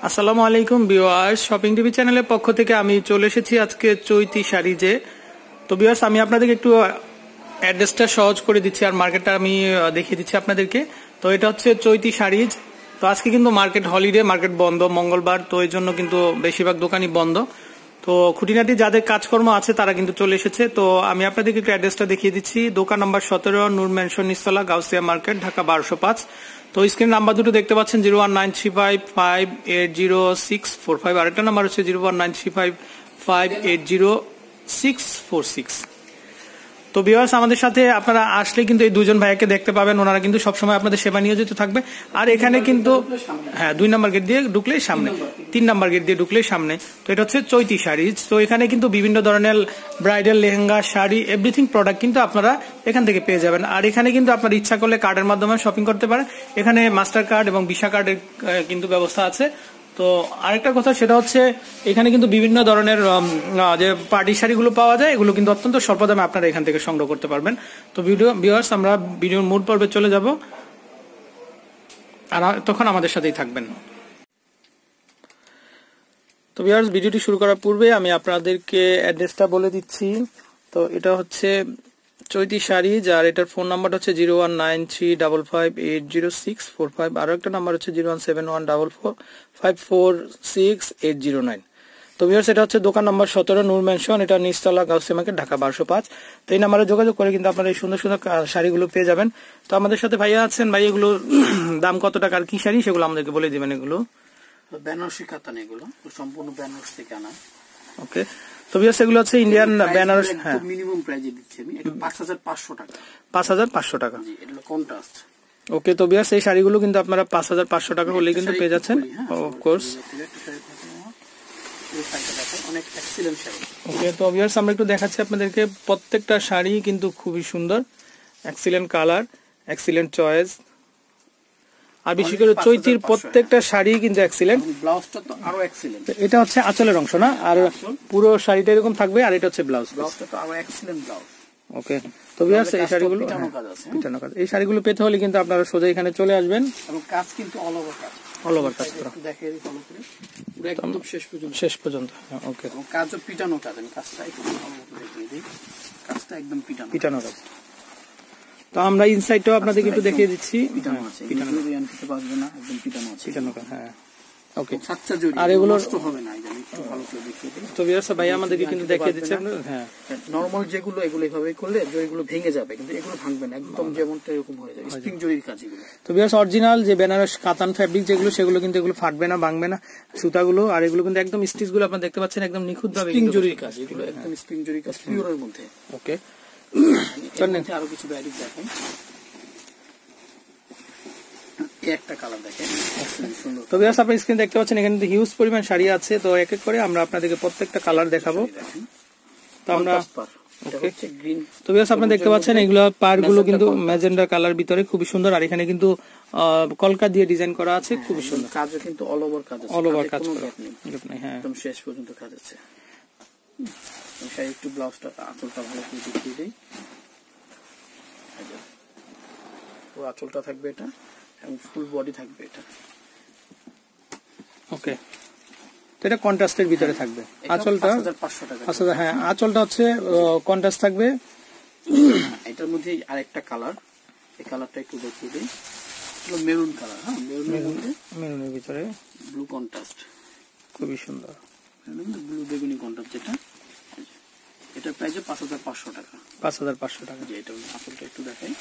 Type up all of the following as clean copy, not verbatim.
আসসালামু আলাইকুম viewers, shopping TV চ্যানেলের পক্ষ থেকে আমি চলে এসেছি আজকে চৈতি শাড়িজে। তো ভিউয়ার্স, আমি আপনাদেরকে একটু অ্যাড্রেসটা সহজ করে দিচ্ছি আর মার্কেটটা আমি দেখিয়ে দিচ্ছি আপনাদেরকে। তো এটা হচ্ছে চৈতি শাড়িজ। তো আজকে কিন্তু মার্কেট হলিডে, মার্কেট বন্ধ মঙ্গলবার, তো এই জন্য কিন্তু বেশিরভাগ দোকানই বন্ধ। তো খুঁটিনাটি যাদের কাজকর্ম আছে তারা কিন্তু চলে এসেছে। তো আমি আপনাদেরকে একটু অ্যাড্রেসটা দেখিয়ে দিচ্ছি। দোকান নাম্বার 17, নূর ম্যানশন নিচতলা, গাউসিয়া মার্কেট, ঢাকা 1205। তো স্ক্রিন নাম্বার দুটো দেখতে পাচ্ছেন 01935580645, আরেকটা নাম্বার হচ্ছে 01935580646। তো ভিউয়ার্স, আমাদের সাথে আপনারা আসলে কিন্তু এই দুজন ভাইয়াকে দেখতে পাবেন, ওনারা কিন্তু সবসময় আপনাদের সেবা নিয়োজিত থাকবে। আর এখানে কিন্তু 2 নম্বর গেট দিয়ে ঢুকলেই সামনে, 3 নম্বর গেট দিয়ে ঢুকলেই সামনে। তো এটা হচ্ছে চৈতি শাড়িজ। তো এখানে কিন্তু বিভিন্ন ধরনের bridal lehenga, sari, everything product কিন্তু আপনারা এখান থেকে পেয়ে যাবেন। আর এখানে কিন্তু আপনারা ইচ্ছা করলে কার্ডের মাধ্যমে শপিং করতে পারেন। এখানে মাস্টার কার্ড এবং ভিসা কার্ডের কিন্তু ব্যবস্থা আছে। তো আরেকটা কথা, সেটা হচ্ছে এখানে কিন্তু বিভিন্ন ধরনের যে পার্টি শাড়িগুলো পাওয়া যায়, এগুলো কিন্তু অত্যন্ত স্বল্প দামে আপনারা এখান থেকে সংগ্রহ করতে পারবেন। তো ভিউয়ার্স, আমরা ভিডিওর মূল পর্বে চলে যাব, আর তখন আমাদের সাথেই থাকবেন। তো ভিউয়ার্স, ভিডিওটি শুরু করার পূর্বে আমি আপনাদেরকে অ্যাড্রেসটা বলে দিচ্ছি। তো এটা হচ্ছে চৈতি শাড়িজ, আর এটার ফোন নাম্বার হচ্ছে 01935580645, আরো একটা নাম্বার হচ্ছে 0171454568009। তো ভিউয়ার্স, এটা হচ্ছে দোকান নাম্বার 17, নূর ম্যানশন, এটা নিচতলা, গাউসিয়া মার্কেট, ঢাকা 1205। তো এই নাম্বারে যোগাযোগ করে কিন্তু আপনারা এই সুন্দর সুন্দর শাড়িগুলো পেয়ে যাবেন। তো আমাদের সাথে ভাইয়া আছেন, ভাই এগুলো দাম কত টাকা আর কি শাড়ি সেগুলো আমাদেরকে বলে দিবেন। এগুলো বেনারসি কাতান, এগুলো সম্পূর্ণ বেনারস থেকে আনা। ওকে। তো ভিউয়ার্স, এগুলো হচ্ছে ইন্ডিয়ান বেনারস। হ্যাঁ, মিনিমাম প্রাইজে দিচ্ছি আমি 5500 টাকা। 5500 টাকা, জি, এটা কন্ট্রাস্ট। ওকে। তো ভিউয়ার্স, এই শাড়িগুলো কিন্তু আপনারা 5500 টাকা হলে কিন্তু পেয়ে যাচ্ছেন, অফ কোর্স। অনেক এক্সিলেন্ট শাড়ি। ওকে। তো ভিউয়ার্স, আমরা একটু দেখাচ্ছি আপনাদেরকে। প্রত্যেকটা শাড়ি কিন্তু খুবই সুন্দর, এক্সিলেন্ট কালার, এক্সিলেন্ট চয়েস। আর বিশেষ করে চৈতির প্রত্যেকটা শাড়ি কিন্তু এক্সিলেন্ট। ব্লাউজটা তো আরো এক্সিলেন্ট। এটা হচ্ছে আঁচলের অংশ না, আর পুরো শাড়িটা এরকম থাকবে, আর এটা হচ্ছে ব্লাউজ। ব্লাউজটা তো আরো এক্সিলেন্ট ব্লাউজ। ওকে। তো ভিউয়ার্স, এই শাড়িগুলো পিটানো কাজ, এই শাড়িগুলো পেতে হলে কিন্তু আপনারা সোজা এখানে চলে আসবেন। এবং কাজ কিন্তু অল ওভার কাজ, অল ওভার কাজ করা, দেখেন ফলো করে পুরো একদম শেষ পর্যন্ত। ওকে। এবং কাজও পিটানো কাজ, আমি কাজটা একটু ভালো করে দেখিয়ে দিই। কাজটা একদম পিটানো কাজ। তো আমরা ইনসাইডটাও আপনাদেরকে একটু দেখিয়ে দিচ্ছি। পিটানো আছে, পিটানো দিতে পারবে না, একদম পিটানো আছে, পিটানো কাজ। হ্যাঁ, ওকে। সাচ্চা জড়ি, আর এগুলো নষ্ট হবে না, আমি একটু ভালো করে দেখিয়ে দিই। তো ভিউয়ার্স, ভাই আমাদেরকে কিন্তু দেখিয়ে দিচ্ছে। হ্যাঁ, নরমাল যেগুলো এগুলো এইভাবে করলে জড়িগুলো ভেঙে যাবে, কিন্তু এগুলো ভাঙবে না, একদম যেমনটা এরকম হয়ে যাবে, স্প্রিং জড়ির কাজ এগুলো। তো ভিউয়ার্স, অরিজিনাল যে বেনারস কাতান ফ্যাব্রিক যেগুলো, সেগুলো কিন্তু এগুলো ফাটবে না, ভাঙবে না সুতাগুলো। আর এগুলো কিন্তু একদম স্টিচ গুলো আপনারা দেখতে পাচ্ছেন, একদম নিখুঁত ভাবে স্প্রিং জড়ির কাজ, এগুলো একদম স্প্রিং জড়ির কাজ পিওরের মধ্যে। ওকে। আরো কিছু ভ্যারাইটি দেখেন। একটা কালার দেখেন, সুন্দর। তো ভিউয়ার্স, আপনারা স্ক্রিন দেখতে পাচ্ছেন, এখানে হিউজ পরিমাণ শাড়ি আছে। তো এক এক করে আমরা আপনাদেরকে প্রত্যেকটা কালার দেখাবো। তো আমরা ওকে। তো ভিউয়ার্স, আপনারা দেখতে পাচ্ছেন এগুলো পাড়গুলো কিন্তু ম্যাজেন্ডা কালার ভিতরে খুবই সুন্দর। আর এখানে কিন্তু কলকা দিয়ে ডিজাইন করা আছে, খুবই সুন্দর। কাজও কিন্তু অল ওভার কাজ আছে, অল ওভার কাজ করা। হ্যাঁ, একদম শেষ পর্যন্ত কাজ আছে। একটু ব্লাউজটা আঁচলটা ভালো করে দেখিয়ে দেই। পুরো আঁচলটা থাকবে এটা, এবং ফুল বডি থাকবে এটা। ওকে। তো এটা কন্ট্রাস্টের ভিতরে থাকবে। আঁচলটা 5500 টাকা। আচ্ছা, হ্যাঁ, আঁচলটা হচ্ছে কন্ট্রাস্ট থাকবে। এটার মধ্যে আরেকটা কালার, এই কালারটা একটু দেখিয়ে দিই। এটা মেরুন কালার। হ্যাঁ, মেরুনের ভিতরে ব্লু কন্ট্রাস্ট, খুবই সুন্দর। ব্লু বেগুনি কন্ট্রাস্ট যেটা, এটা প্রাইস 5500 টাকা। 5500 টাকা। এটা আঁচলটা একটু দেখাই।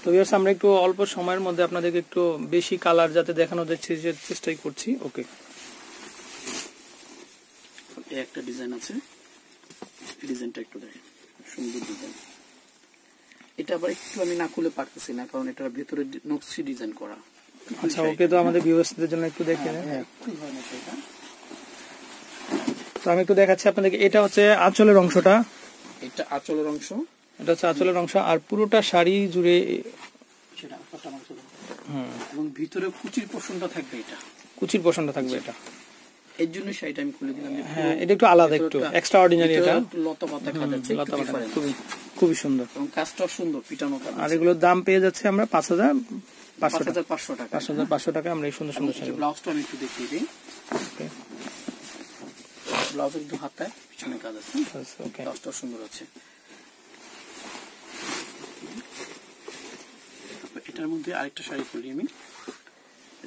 তো ভিউয়ার্স, আমরা একটু অল্প সময়ের মধ্যে আপনাদেরকে একটু বেশি কালার যাতে দেখানো যাচ্ছে চেষ্টাই করছি। ওকে। এই একটা ডিজাইন আছে, এই ডিজাইনটা একটু দেখেন, সুন্দর ডিজাইন। এটা আবার একটু আমি না খুলে পারতেছি না, কারণ এটার ভিতরে নকশি ডিজাইন করা। আচ্ছা, ওকে। তো আমাদের ভিউয়ার্সদের জন্য একটু দেখে নেন। হ্যাঁ, তো আমি একটু দেখাচ্ছি আপনাদেরকে। এটা হচ্ছে আঁচলের অংশটা, এটা আঁচলের অংশ, এটা হচ্ছে আঁচলের অংশ। আর পুরোটা শাড়ি জুড়ে সেটা এবং ভিতরে কুচির পোর্শনটা থাকবে, এটা কুচির পোর্শনটা থাকবে। এটা এর জন্য শাড়িটা আমি খুলে দিলাম। হ্যাঁ, এটা একটু আলাদা, একটু এক্সট্রা অর্ডিনারি। এটা লতা পাতা কাজ আছে, খুবই সুন্দর, এবং কাজটা সুন্দর, পিটানো কাজ। আর এগুলোর দাম পেয়ে যাচ্ছে আমরা 5000 5,500 টাকা। 5,500 টাকা আমরা এই সুন্দর সুন্দর শাড়ি। ব্লাউজটা আমি একটু দেখিয়ে দিই। ওকে, ব্লাউজের দু হাতায় পিছনে কাজ আছে। ওকে, ব্লাউজটা সুন্দর আছে। এটার মধ্যে আরেকটা শাড়ি খুলি আমি,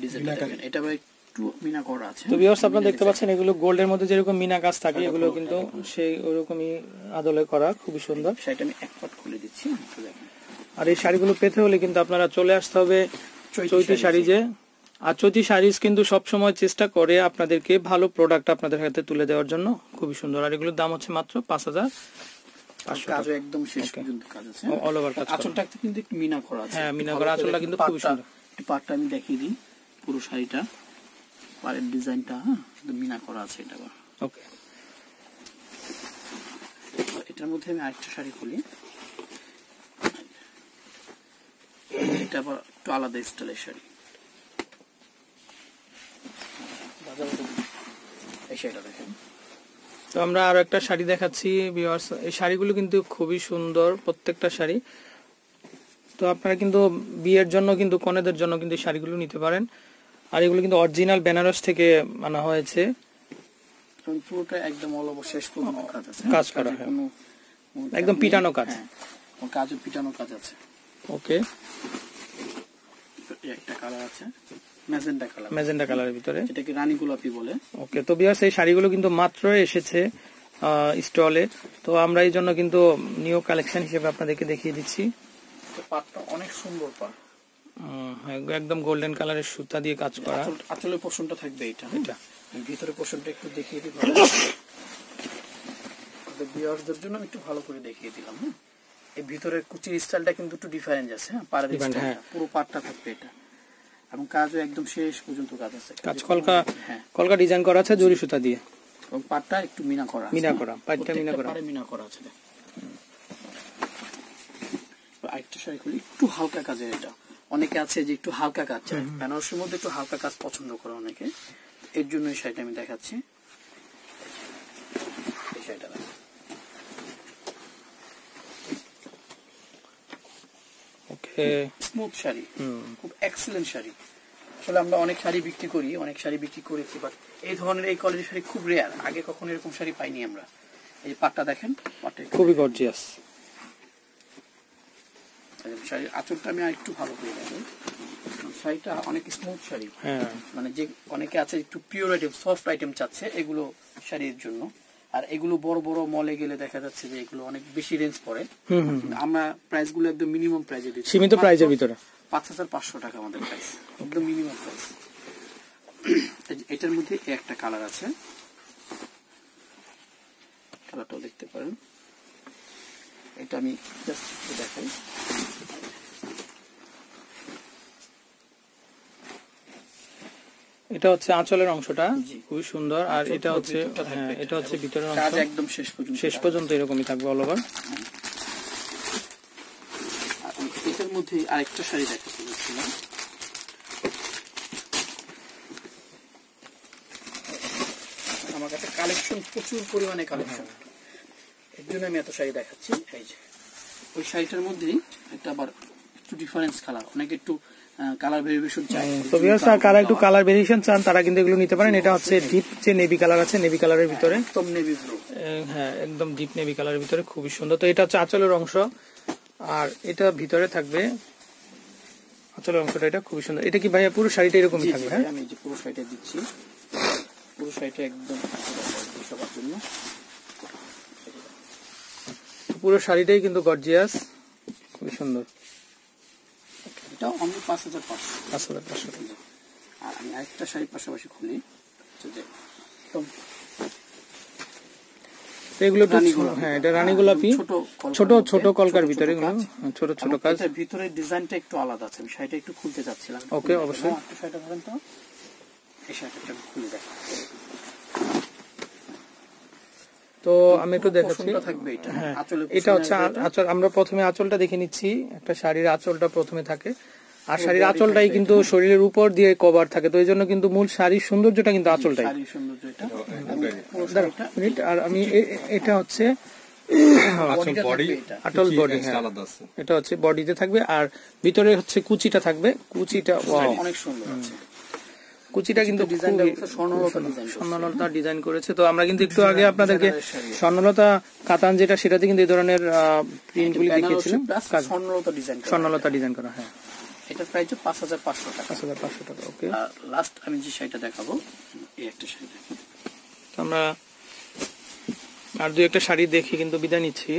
ডিজাইনটা দেখেন, এটা একটু মিনা করা আছে। তো ভিউয়ার্স আপনারা দেখতে পাচ্ছেন এগুলো গোল্ডের মধ্যে যেরকম মিনা কাজ থাকে এগুলো কিন্তু সেই ওরকমই আদলে করা, খুবই সুন্দর। শাড়িটা আমি এক পাট খুলে দিচ্ছি, দেখেন। আর এই শাড়িগুলো পেতে হলে কিন্তু আপনারা চলে আসতে হবে চৈতি শাড়িজে। আর চৈতি শাড়িজ কিন্তু সবসময় চেষ্টা করে আপনাদেরকে ভালো প্রোডাক্ট আপনাদের হাতে তুলে দেওয়ার জন্য, খুবই সুন্দর। আর এগুলোর দাম হচ্ছে মাত্র 5,500 টাকা। একদম শেষ পর্যন্ত কাজ আছে, অল ওভার কাজ। আঁচলটা কিন্তু একটু মিনা করা আছে। হ্যাঁ, মিনা করা আঁচলটা কিন্তু খুবই সুন্দর। পাটটা আমি দেখিয়ে দিই, পুরো শাড়িটা পাড়ের ডিজাইনটা, হ্যাঁ, মিনা করা আছে এটা। ওকে, এটার মধ্যে আমি আরেকটা শাড়ি খুলি, এটা আবার একটু আলাদা স্টাইলের শাড়ি। এই শাড়িটা দেখেন। তো আমরা আরো একটা শাড়ি দেখাচ্ছি ভিউয়ার্স। এই শাড়িগুলো কিন্তু খুবই সুন্দর প্রত্যেকটা শাড়ি। তো আপনারা কিন্তু বিয়ের জন্য কিন্তু কনেদের জন্য কিন্তু এই শাড়িগুলো নিতে পারেন। আর এগুলো কিন্তু অরিজিনাল বেনারস থেকে আনা হয়েছে, পুরোটা একদম অল ওভার শেষ পর্যন্ত কাজ আছে, কাজ করা, একদম পিটানো কাজ, কাজে পিটানো কাজ আছে। ওকে, একটা কালার আছে ম্যাজেন্টা কালার, ম্যাজেন্টা কালারের ভিতরে, এটাকে রানী গোলাপি বলে। ওকে, তো ভিউয়ার্স এই শাড়িগুলো কিন্তু মাত্র এসেছে স্টলে। তো আমরা এই জন্য কিন্তু নিউ কালেকশন হিসেবে আপনাদেরকে দেখিয়ে দিচ্ছি। পাটটা অনেক সুন্দর পাট, একদম গোল্ডেন কালারের সুতা দিয়ে কাজ করা। আঁচলের পোর্শনটা থাকবে এটা, ভিতরের পোর্শনটা একটু দেখিয়ে দিই ভিউয়ারদের জন্য, একটু ভালো করে দেখিয়ে দিলাম। হ্যাঁ, এই ভিতরের কুচির স্টাইলটা কিন্তু একটু ডিফারেন্ট আছে। হ্যাঁ, পাড়ের স্টাইলটা পুরো পাটটা থাকবে এটা, এবং কাজও একদম শেষ পর্যন্ত কাজ আছে। কাজ কলকা ডিজাইন করা আছে জরি সুতা দিয়ে, এবং পাটটা একটু মিনা করা, পাটটা মিনা করা আছে। আরেকটা শাড়ি খুলি, একটু হালকা কাজের। এটা অনেকে আছে যে একটু হালকা কাজ চায়, বেনারসির মধ্যে একটু হালকা কাজ পছন্দ করে অনেকে, এর জন্য এই শাড়িটা আমি দেখাচ্ছি। এই শাড়িটা স্মুথ শাড়ি, খুব এক্সেলেন্ট শাড়ি। আসলে আমরা অনেক শাড়ি বিক্রি করি, অনেক শাড়ি বিক্রি করেছি, বাট এই ধরনের এই কোয়ালিটির শাড়ি খুব রেয়ার, আগে কখনো এরকম শাড়ি পাইনি আমরা। এই পাটটা দেখেন, পাটটা খুবই গর্জিয়াস। শাড়ির আঁচলটা আমি একটু ভালো করে দেখাই। শাড়িটা অনেক স্মুথ শাড়ি, মানে যে অনেকে আছে একটু পিওর আইটেম, সফট আইটেম চাচ্ছে, এগুলো শাড়ির জন্য। আর এগুলো বড় বড় মলে গেলে দেখা যাচ্ছে যে এগুলো অনেক বেশি রেঞ্জ পড়ে। আমরা প্রাইস গুলো একদম মিনিমাম প্রাইসে দিচ্ছি, সীমিত প্রাইসের ভিতরে 5,500 টাকা আমাদের প্রাইস, একদম মিনিমাম প্রাইস। এটার মধ্যে একটা কালার আছে, কালারটাও দেখতে পারেন। এটা আমি জাস্ট দেখাই। এটা হচ্ছে আঁচলের অংশটা, খুবই সুন্দর। আর এটা হচ্ছে ভিতরের অংশ, একদম শেষ পর্যন্ত এরকমই থাকবে অল ওভার। এটার মধ্যে আরেকটা শাড়ি দেখাতে যাচ্ছিলাম, আমার কাছে কালেকশন প্রচুর পরিমাণে কালেকশন, এর জন্য আমি এত শাড়ি দেখাচ্ছি। এই যে ওই শাড়িটার মধ্যেই একটা আবার একটু ডিফারেন্স কালার, অনেকে একটু কালার ভেরিয়েশন চাই। তো ভিউয়ার্স যারা একটু কালার ভেরিয়েশন চান তারা কিন্তু এগুলো নিতে পারেন। এটা হচ্ছে ডিপ যে নেভি কালার আছে, নেভি কালারের ভিতরে, একদম নেভি ব্লু, হ্যাঁ একদম ডিপ নেভি কালারের ভিতরে, খুবই সুন্দর। তো এটা হচ্ছে আঁচলের অংশ, আর এটা ভিতরে থাকবে আঁচলের অংশটা, এটা খুবই সুন্দর। এটা কি ভাইয়া পুরো শাড়িটা এরকমই থাকবে? হ্যাঁ, আমি যে পুরো শাড়িটা দিচ্ছি, পুরো শাড়িটা একদম সবার জন্য, পুরো শাড়িটাই কিন্তু গর্জিয়াস, খুবই সুন্দর। এটা অনলি 5,500। আর আমি আরেকটা শাড়ি পাশাপাশি খুলি, এগুলো হ্যাঁ এটা রানী গোলাপি, ছোট ছোট কলকার ভিতরে, এগুলো ছোট ছোট কাজ। ভিতরে ডিজাইনটা একটু আলাদা আছে, আমি শাড়িটা একটু খুলতে চাচ্ছিলাম। ওকে, অবশ্যই। শাড়িটা ধরেন তো, এই শাড়িটা খুলে দেখা। তো আমি একটু দেখাচ্ছি। হ্যাঁ, এটা হচ্ছে আঁচল। আমরা প্রথমে আঁচলটা দেখে নিচ্ছি। একটা শাড়ির আঁচলটা প্রথমে থাকে, আর শাড়ির আঁচলটাই কিন্তু শরীরের উপর দিয়ে কভার থাকে, তো এই জন্য কিন্তু মূল শাড়ির সৌন্দর্যটা কিন্তু আঁচলটাই। আর আমি এটা হচ্ছে আটল বডি, এটা হচ্ছে বডিতে থাকবে আর ভিতরে হচ্ছে কুচিটা থাকবে। কুচিটা অনেক সুন্দর আছে, কুচিটা কিন্তু স্বর্ণলতা ডিজাইন করেছে। তো আমরা কিন্তু একটু আগে আপনাদেরকে স্বর্ণলতা কাতান যেটা, সেটাতে কিন্তু এই ধরনের প্রিন্টগুলি দেখিয়েছিলাম, স্বর্ণলতা ডিজাইন করা। হ্যাঁ, এটা প্রাইস 5500 টাকা। 5500 টাকা। ওকে, লাস্ট আমি যে শাড়িটা দেখাবো, এই একটা শাড়ি দেখুন। আমরা আর দুই একটা শাড়ি দেখি কিন্তু বিদায় নিচ্ছি।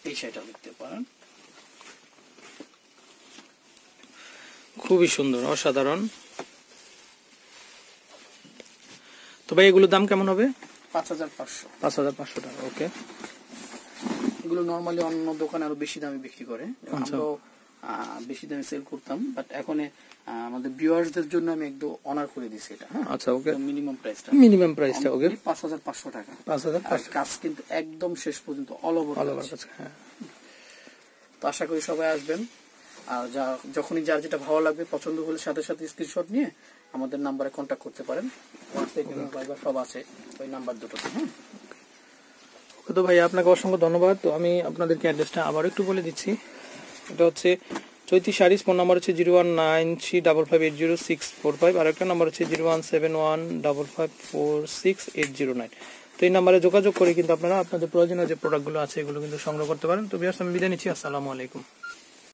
এই শাড়িটা দেখতে পারেন, খুবই সুন্দর, অসাধারণ। তো ভাই এগুলোর দাম কেমন হবে? 5500। 5500 টাকা। ওকে, এগুলো নরমালি অন্য দোকানে আরো বেশি দামে বিক্রি করে, আমরাও বেশি দামে সেল করতাম, বাট এখন আমাদের ভিউয়ার্সদের জন্য আমি একদম অনার করে দিছি এটা। হ্যাঁ, আচ্ছা, ওকে, মিনিমাম প্রাইসটা ওকে 5500 টাকা। 5500। কাজ কিন্তু একদম শেষ পর্যন্ত অল ওভার কাজ। হ্যাঁ, তো আশা করি সবাই আসবেন, আর যখনই যার যেটা ভালো লাগবে, পছন্দ হলে সাথে সাথে স্ক্রিনশট নিয়ে আমাদের নাম্বারে কন্ট্যাক্ট করতে পারেন। হোয়াটসঅ্যাপ এবং ভাইবার সব আছে ওই নাম্বার দুটোতে। হ্যাঁ, তো ভাই আপনাকে অসংখ্য ধন্যবাদ। তো আমি আপনাদেরকে অ্যাড্রেসটা আবার একটু বলে দিচ্ছি। এটা হচ্ছে চৈতি শাড়িজ, ফোন নাম্বার হচ্ছে 0193558065, আর একটা নাম্বার হচ্ছে 017155468009। তো এই নাম্বারে যোগাযোগ করে কিন্তু আপনারা আপনাদের প্রয়োজনীয় যে প্রোডাক্টগুলো আছে এগুলো কিন্তু সংগ্রহ করতে পারেন। তো ভিউয়ার্স, আমি বিদায় নিচ্ছি। আসসালামু আলাইকুম।